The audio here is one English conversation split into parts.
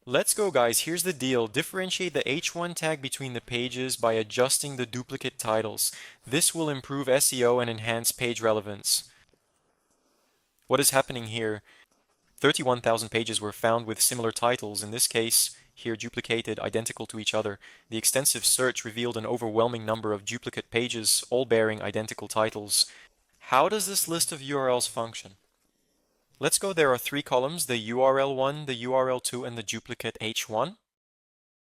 Let's go, guys. Here's the deal. Differentiate the H1 tag between the pages by adjusting the duplicate titles. This will improve SEO and enhance page relevance. What is happening here? 31,000 pages were found with similar titles, in this case, here duplicated, identical to each other. The extensive search revealed an overwhelming number of duplicate pages, all bearing identical titles. How does this list of URLs function? Let's go. There are three columns, the URL1, the URL2, and the duplicate H1.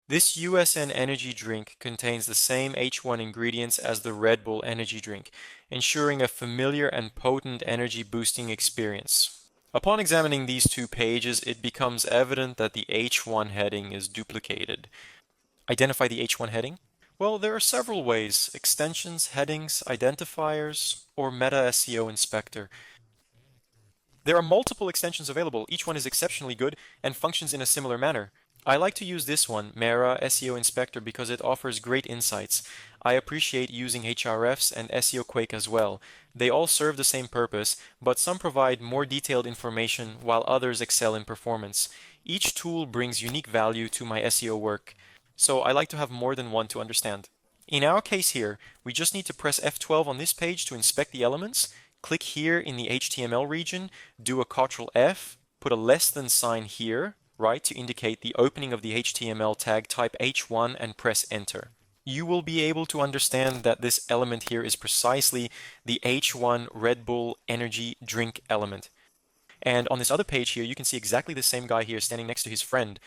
This USN energy drink contains the same H1 ingredients as the Red Bull energy drink, ensuring a familiar and potent energy boosting experience. Upon examining these two pages, it becomes evident that the H1 heading is duplicated. Identify the H1 heading? Well, there are several ways: extensions, headings, identifiers, or Meta SEO Inspector. There are multiple extensions available. Each one is exceptionally good and functions in a similar manner. I like to use this one, Mera SEO Inspector, because it offers great insights. I appreciate using Hrefs and SEO Quake as well. They all serve the same purpose, but some provide more detailed information while others excel in performance. Each tool brings unique value to my SEO work, so I like to have more than one to understand. In our case here, we just need to press F12 on this page to inspect the elements. Click here in the HTML region, do a Ctrl F, put a less than sign here, right, to indicate the opening of the HTML tag, type H1 and press enter. You will be able to understand that this element here is precisely the H1 Red Bull energy drink element. And on this other page here, you can see exactly the same guy here standing next to his friend.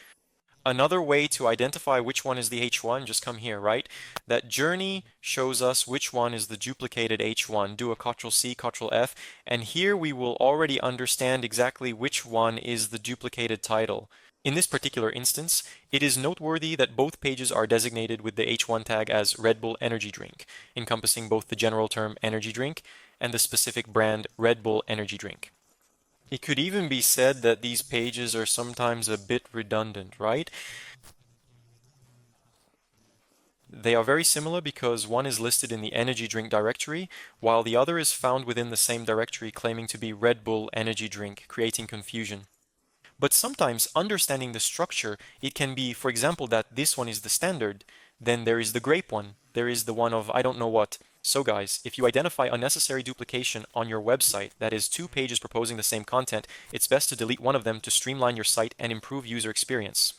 Another way to identify which one is the H1, just come here, right? That journey shows us which one is the duplicated H1. Do a Ctrl C, Ctrl F, and here we will already understand exactly which one is the duplicated title. In this particular instance, it is noteworthy that both pages are designated with the H1 tag as Red Bull Energy Drink, encompassing both the general term energy drink and the specific brand Red Bull Energy Drink. It could even be said that these pages are sometimes a bit redundant, right? They are very similar because one is listed in the energy drink directory, while the other is found within the same directory claiming to be Red Bull energy drink, creating confusion. But sometimes understanding the structure, it can be, for example, that this one is the standard, then there is the grape one, there is the one of I don't know what. So guys, if you identify unnecessary duplication on your website, that is two pages proposing the same content, it's best to delete one of them to streamline your site and improve user experience.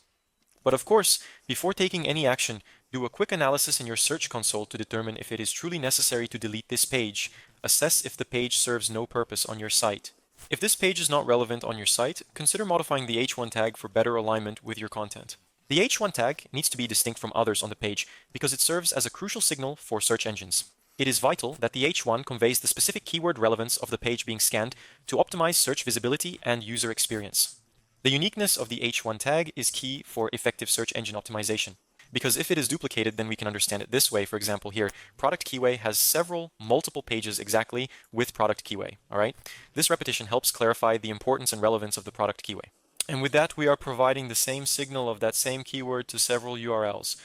But of course, before taking any action, do a quick analysis in your Search Console to determine if it is truly necessary to delete this page. Assess if the page serves no purpose on your site. If this page is not relevant on your site, consider modifying the H1 tag for better alignment with your content. The H1 tag needs to be distinct from others on the page because it serves as a crucial signal for search engines. It is vital that the H1 conveys the specific keyword relevance of the page being scanned to optimize search visibility and user experience. The uniqueness of the H1 tag is key for effective search engine optimization. Because if it is duplicated, then we can understand it this way. For example, here, product keyway has multiple pages exactly with product keyway, all right? This repetition helps clarify the importance and relevance of the product keyway. And with that, we are providing the same signal of that same keyword to several URLs.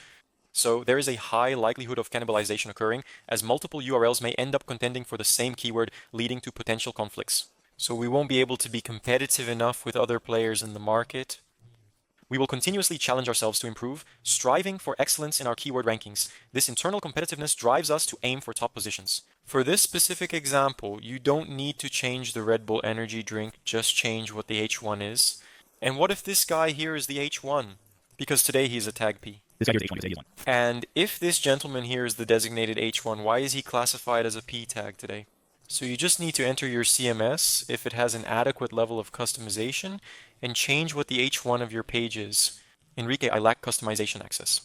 So there is a high likelihood of cannibalization occurring, as multiple URLs may end up contending for the same keyword, leading to potential conflicts. So we won't be able to be competitive enough with other players in the market. We will continuously challenge ourselves to improve, striving for excellence in our keyword rankings. This internal competitiveness drives us to aim for top positions. For this specific example, you don't need to change the Red Bull energy drink, just change what the H1 is. And what if this guy here is the H1? Because today he's a tag P. This guy here is H1, you say he's 1. And if this gentleman here is the designated H1, why is he classified as a P tag today? So you just need to enter your CMS if it has an adequate level of customization and change what the H1 of your page is. Enrique, I lack customization access.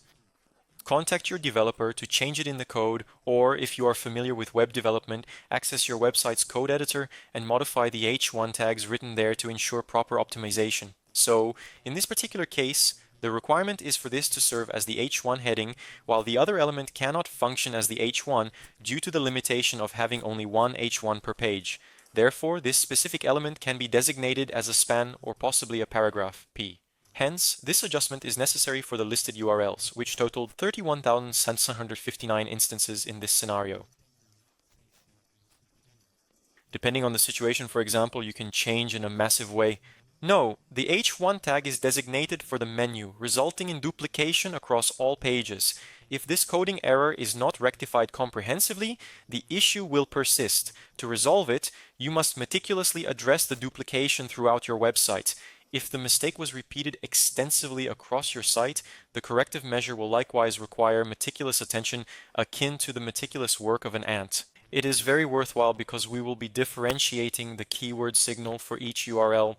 Contact your developer to change it in the code, or if you are familiar with web development, access your website's code editor and modify the H1 tags written there to ensure proper optimization. So in this particular case, the requirement is for this to serve as the H1 heading, while the other element cannot function as the H1 due to the limitation of having only one H1 per page. Therefore, this specific element can be designated as a span or possibly a paragraph P. Hence, this adjustment is necessary for the listed URLs, which totaled 31,759 instances in this scenario. Depending on the situation, for example, you can change in a massive way. No, the H1 tag is designated for the menu, resulting in duplication across all pages. If this coding error is not rectified comprehensively, the issue will persist. To resolve it, you must meticulously address the duplication throughout your website. If the mistake was repeated extensively across your site, the corrective measure will likewise require meticulous attention akin to the meticulous work of an ant. It is very worthwhile because we will be differentiating the keyword signal for each URL.